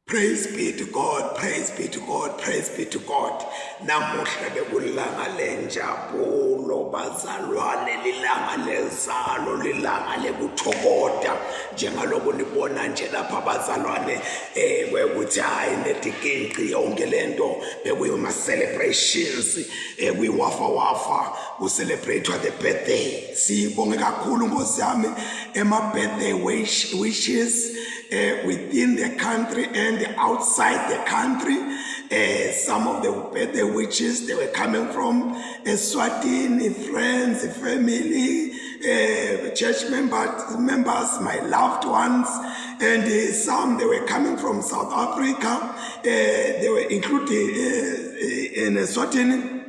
Praise be to God, praise be to God, praise be to God. Namuhla bekulanga lenjabulo bazalwane, lilanga lezalo, lilanga lekuthokoza njengaloko nibona nje lapha bazalwane kwekuthi hayi netikinqi yonke lento bekuyima celebrations kuyiwafa ku celebrate the birthday. Sibonge kakhulu Nkosi yami ema birthday wishes within the country and outside the country. Some of the birthday wishes, they were coming from Eswatini, friends, family, church members, my loved ones, and some they were coming from South Africa. They were included in Eswatini,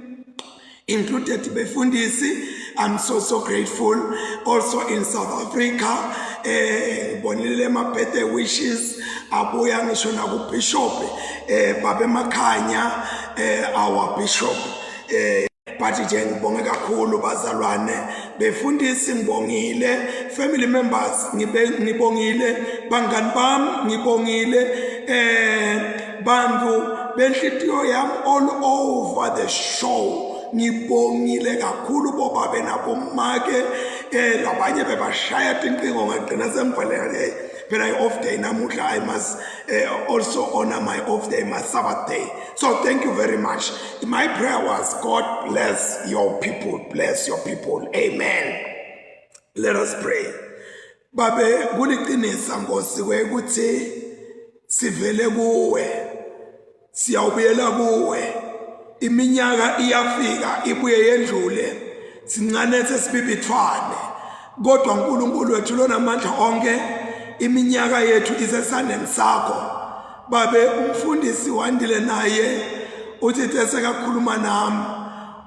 included Befundisi. I'm so grateful. Also in South Africa, bonile ma birthday wishes abuya ngisho na ku bishop Babe Makhanya, our bishop. But nje ngibonge kakhulu bazalwane Befundisi, ngibongile family members, ngibongile bangani bami, ngibongile bantu benhlitiyo yami all over the show. Ngibongile kakhulu bobabe nabomake labanye bebashaya tinqingo ngagcina sengibhalele phela off day namuhla. I must also honor my off day, my Sabbath day. So thank you very much. My prayer was, God bless your people, bless your people. Amen. Let us pray. Babe kuliqinisa Nkosi ukuthi sivele kuwe, siyawubuyela kuwe. Iminyaka iyafika ibuye yendlule, sincane sesibibithwane, kodwa uNkulunkulu wethu lona amandla onke, iminyaka yethu isesandleni sakho. Babe umfundisi wandile naye uthi sekakhuluma nami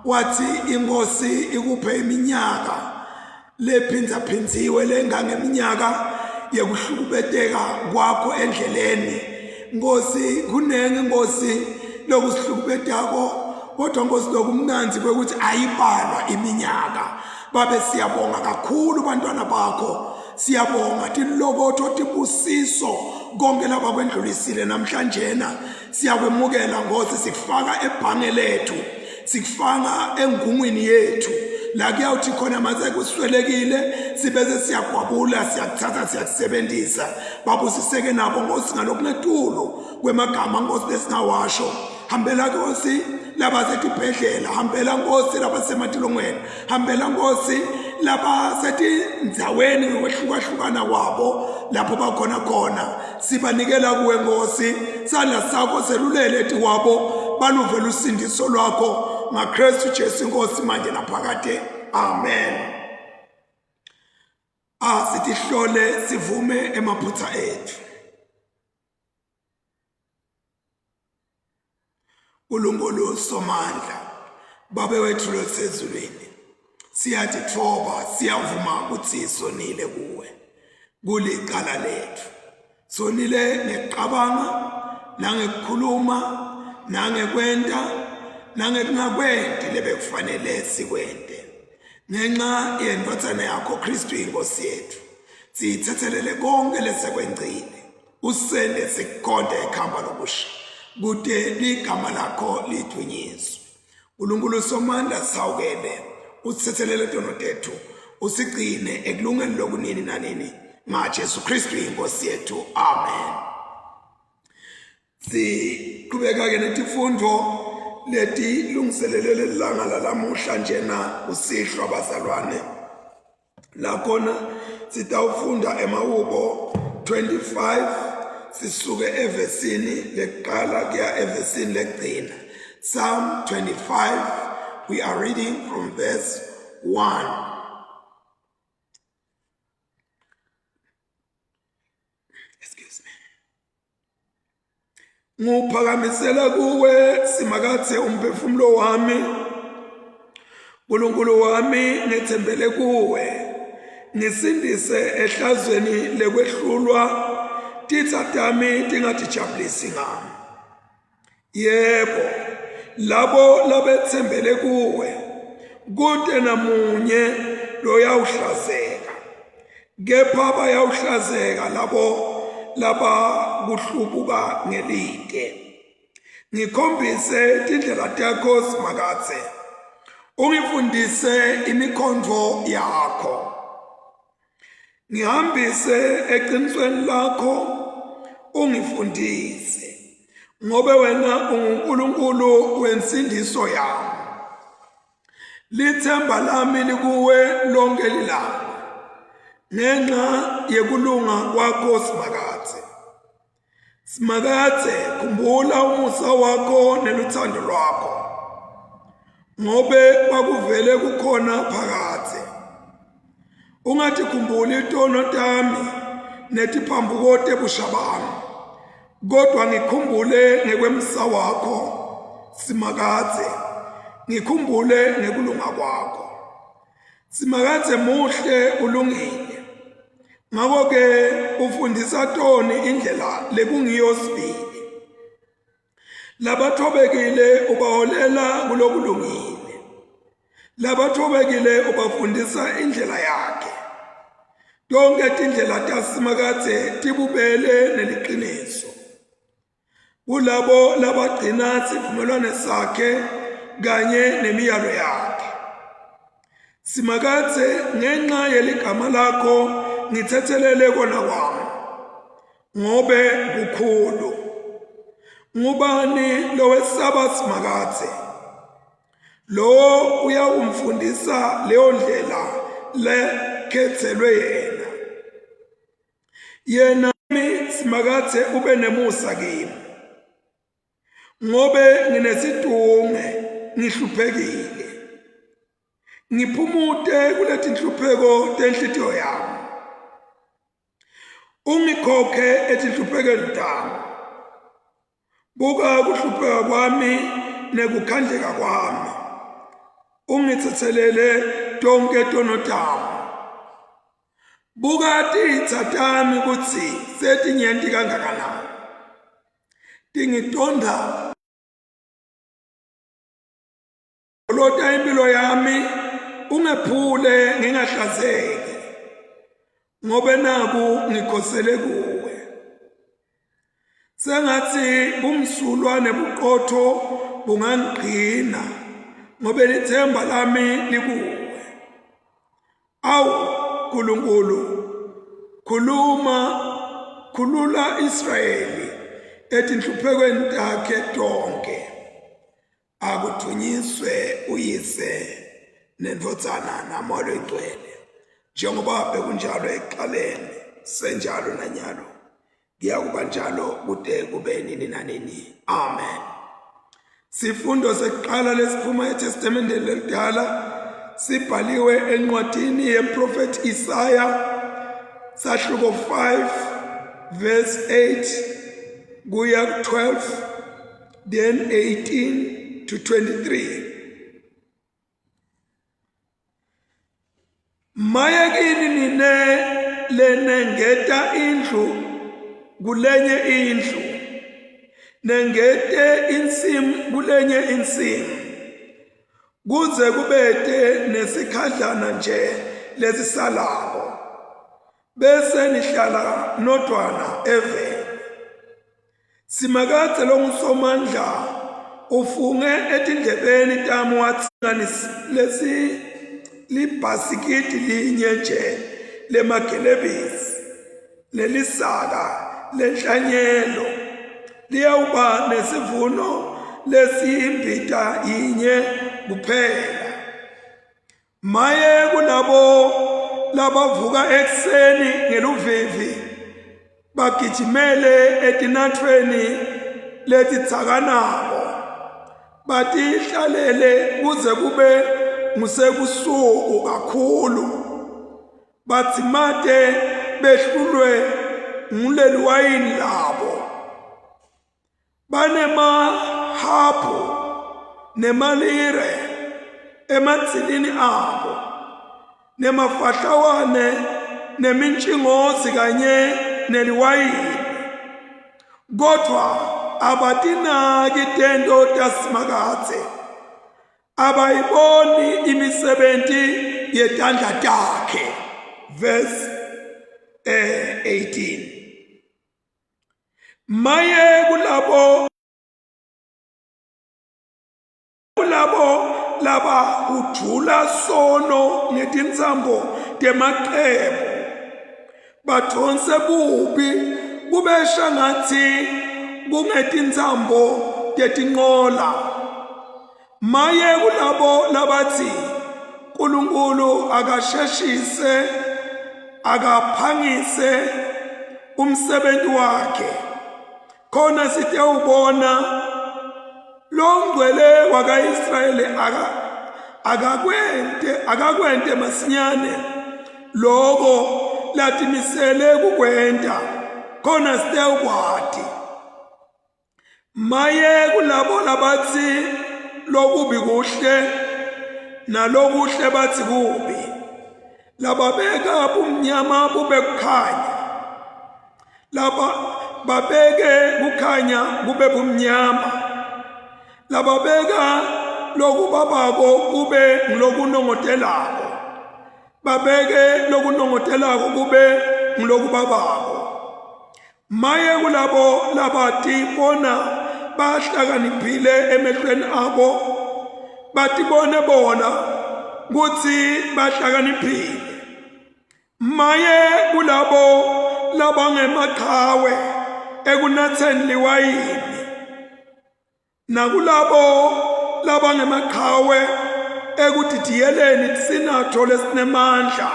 wathi Inkosi ikuphe iminyaka lephindaphindiwe lengangeminyaka yekuhlukubeteka kwakho endleleni. Nkosi kunenge Nkosi lokusihlukubetako, kodwa Nkosi lokumnanzi kwekuthi ayibalwa iminyaka. Babe siyabonga kakhulu bantwana bakho, siyabonga tilokotho tibusiso konke laba kwendlulisile namhlanje na siyakwemukela Nkosi, sikufaka ebhange lethu, sikufaka engungwini yethu la kuyawuthi khona mase kuswelekile sibese siyagwabula, siyakuthatha, siyakusebenzisa. Babusiseke nabo Nkosi ngalokunetulu kwemagama Nkosi lesingawasho. Hambela Nkosi laba setibhedlela, hambela Nkosi laba sematilongweni, hambela Nkosi laba setindzaweni ngokwehlukahlukana kwabo lapho bakhona khona. Sibanikela kuwe Nkosi, sandla sakho selulele tiwabo, baluvela usindiso lwakho ngaKristu Jesu Nkosi manje naphakade. Amen. Sitihlole sivume emaphutha ethu. uNkulunkulu somandla, Babe wethu losezulwini, siyathi thoba, siyavuma ukuthi sonile kuwe kulicala lethu. Sonile ngeqabanga, nangekukhuluma, nangekwenta, nangekungakwendi lebekufanele sikwente. Ngenxa yendodzana yakho Kristu Inkosi yethu, siyithethelele konke lesekwenzile, usende sikhonde ekhamba lokusha, kude ligama lakho lidunyiswe. uNkulunkulu somandla sawukele, usithethelele tono tethu, usigcine ekulungeni lokunini nanini ngaJesu Kristu Inkosi yethu. Amen. Siqhubeka ke netifundo leti lungiselelele langa lalamuhla njena usihlwa bazalwane. Lakhona sitawufunda eMahubo 25 sisuke evesini leqala kuya evesini lekugcina. Psalm 25, we are reading from verse 1. Excuse me. Nguphakamisela kuwe simakathe umphefumulo wami, uNkulunkulu wami ngethembele kuwe. Ngisindise ehlazweni lekwehlulwa, titha tami tingatijabulisi ngami. Yebo, labo labethembele kuwe, kude namunye lo yawuhlazeka. Kepha bayawuhlazeka labo laba kuhlubuka ngelite. Ngikhombise tindlela takho Simakatse, ungifundise imikhondvo yakho, ngihambise eqinisweni lakho, ungifundise, ngobe wena unguNkulunkulu wensindiso yami. Lithemba lami likuwe lonke lilanga, ngenxa yekulunga kwakho Simakatse. Simakatse, khumbula umusa wakho neluthando lwakho, ngobe kwakuvele kukhona phakathe. Ungatikhumbuli itono tami netiphambuko tebusha bami, kodwa ngikhumbule ngekwemsa wakho Simakatse, ngikhumbule ngekulunga kwakho. Simakatse muhle ulungile, ngako-ke ufundisa toni indlela lekungiyo sibili. Labathobekile ubaholela kulokulungile, labathobekile ubafundisa indlela yakhe. Tonke tindlela taSimakatse tibubele neliqiniso. Kulabo labagcina sivumelwano sakhe kanye nemiyalo yakhe. Simakatse, ngenxa yeligama lakho ngithethelele kona kwami, ngobe kukhulu. Ngubani lowesaba Simakatse? Lo uyawumfundisa leyo ndlela lekhethelwe yena. Yena Simakatse ube nemusa kimi, ngobe nginesidunge, ngihluphekile. Ngiphumute kuleti nhlupheko tenhlitiyo yami, ungikhokhe etinhluphekweni tami. Buka kuhlupheka kwami nekukhandleka kwami, ungithethelele tonke tono tami. Buka titsa tami kutsi setinyenti kangakanani, tingitonda lota impilo yami, ungephule ngingahlazeki, ngobe naku ngikhosele kuwe. Sengathi bumsulwa nebuqotho bungangqina, ngobe lithemba lami likuwe. Awu Nkulunkulu, khulula Israyeli etinhluphekweni takhe tonke. Akuthunyiswe uyise nendvodzana namoya oyingcwele, njengoba bekunjalo ekuqaleni, senjalo nanyalo, kuyakuba njalo kude kube nini nanini. Amen. Sifundo sekuqala lesiphuma eTestamenteni elidala sibhaliwe encwadini yeprofeti Isaya, sahluko 5 verse 8 kuya 12, then 18 to 23. Maya kini nine lenengeta indlu kulenye indlu, nengete insimu kulenye insimu, kuze kubete nesikhadlana nje lesisalako, bese nihlala nodwana eveni. Simakatse longusomandla ufunge etindlebeni tami wathi libhasikiti linye nje lemagelebisi lelisaka lenhlanyelo liyawuba nesivuno lesiyimbita yinye kuphela. Maye kulabo labavuka ekuseni ngeluvivi bagijimele etinathweni letitsakanako, batihlalele kuze kube ngusekusuku kakhulu, bathimate behlulwe nguleli wayini labo. Banemahabhu nemalire ematsilini abo, nemafahlawane nemintshingozi kanye neliwayini, kodwa abatinaki tento taSimakatse, abayiboni imisebenti yetandla takhe. Verse 18. maye kulabo laba ujula sono ngetintsambo temaqebo badonse bubi kubesha ngathi kungetintsambo tetinqola maye kulabo labathi uNkulunkulu akasheshise akaphangise umsebenzi wakhe khona sitewubona longcwele wakaIsrayeli akakwente masinyane lokho latimisele kukwenta khona sitewukwati maye kulabo labathi lokubi kuhle nalokuhle bathi kubi lababeka ubumnyama bube kukhanya laba babeke kukhanya kube bumnyama lababeka lokubabako kube ngilokunongotelako babeke lokunongotelako kube ngilokubabako maye kulabo labati bona bahlakaniphile emehlweni abo batibone bona kuthi bahlakaniphile maye kulabo labangemaqhawe ekunatheni liwayini nakulabo labangemaqhawe ekudidiyeleni isinatho lesinemandla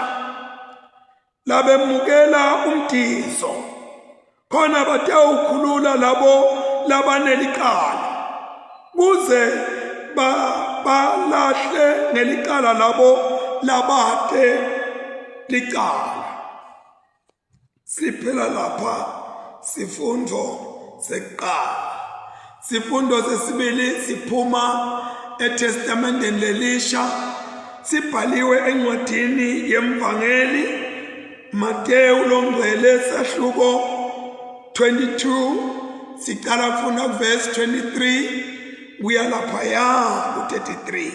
labemukela umdiso khona batewukhulula labo labanelicala kuze balahle nelicala labo labate licala siphela lapha sifundo seqala sifundo sesibili siphuma eTestamenteni lelisha sibhaliwe encwadini yemvangeli Mateyu longcwele sahluko 22 siqala kufunda verse 23 kuya laphaya ku33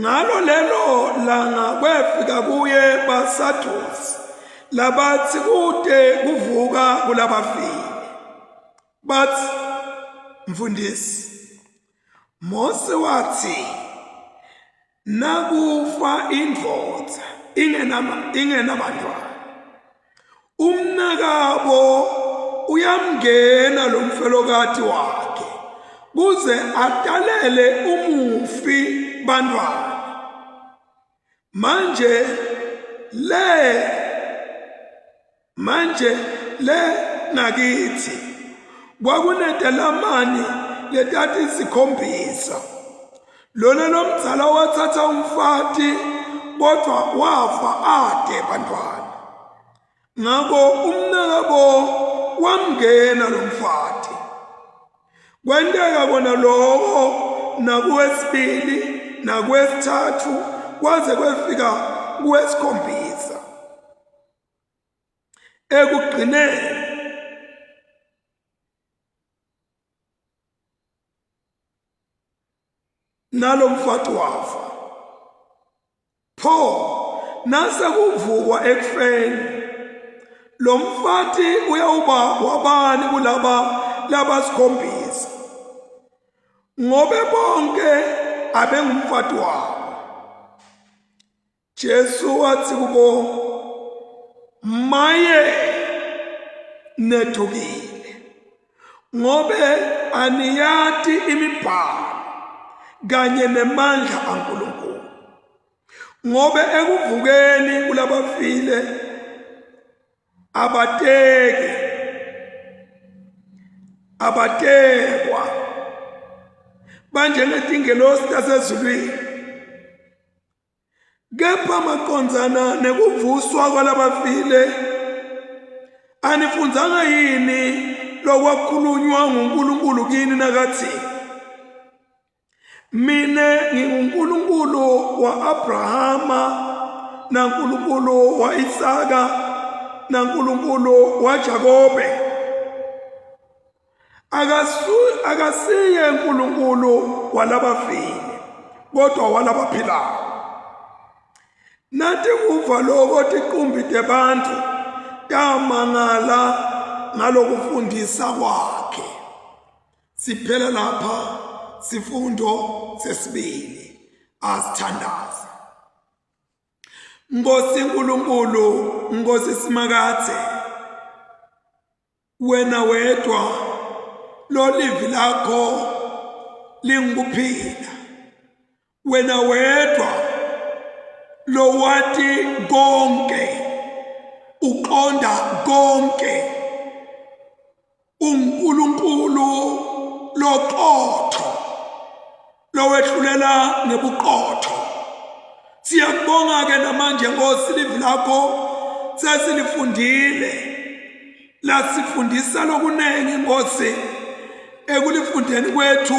ngalo lelo langa kwefika kuye baSadusi labathi kude kuvuka kulabafile bathi mfundisi Mose wathi nakufa indvodza ingenabantwana umnakabo uyamngena lo mfelokati wakhe kuze atalele umufi bantwana manje le nakithi kwakunedelamani letati sikhombisa lona lomdzala wathatha umfati kodwa wafa ade bantwana ngako umnakabo wamngena lo mfati kwenteka kona lokho nakuwesibili nakwesithathu kwaze kwefika kuwesikhombisa ekugcineni nalo mfati wafa pho nase kuvukwa ekufeni lo mfati uyawuba wabani kulaba labasikhombisa ngobe bonke abengumfati wabo Jesu wathi kubo maye nethukile ngobe aniyati imibhalo kanye nemandla kaNkulunkulu ngobe ekuvukeni kulabafile abatekwa banjengetingelosi tasezulwini kepha maqondzana nekuvuswa kwalabafile anifundzanga yini lokwakhulunywa nguNkulunkulu kini nakathi mine nginguNkulunkulu wa Abrahama naNkulunkulu wa Isaka naNkulunkulu wa Jakobe akasiye uNkulunkulu walabafile kodwa walabaphilayo nathi kuva lokho tiqumbite bantu tamangala ngalokufundisa kwakhe. Siphela lapha sifundo sesibili asithandaza. Nkosi uNkulunkulu, Nkosi Simakathe, wena wedwa lolivi lakho lingukuphila, wena wedwa lowati konke, uqonda konke, uNkulunkulu loqotho, lowehlulela ngebuqotho. Siyakubonga ke namanje Nkosi, ilivi lakho sesilifundile, lasifundisa lokunengi Nkosi. Ekulifundeni kwethu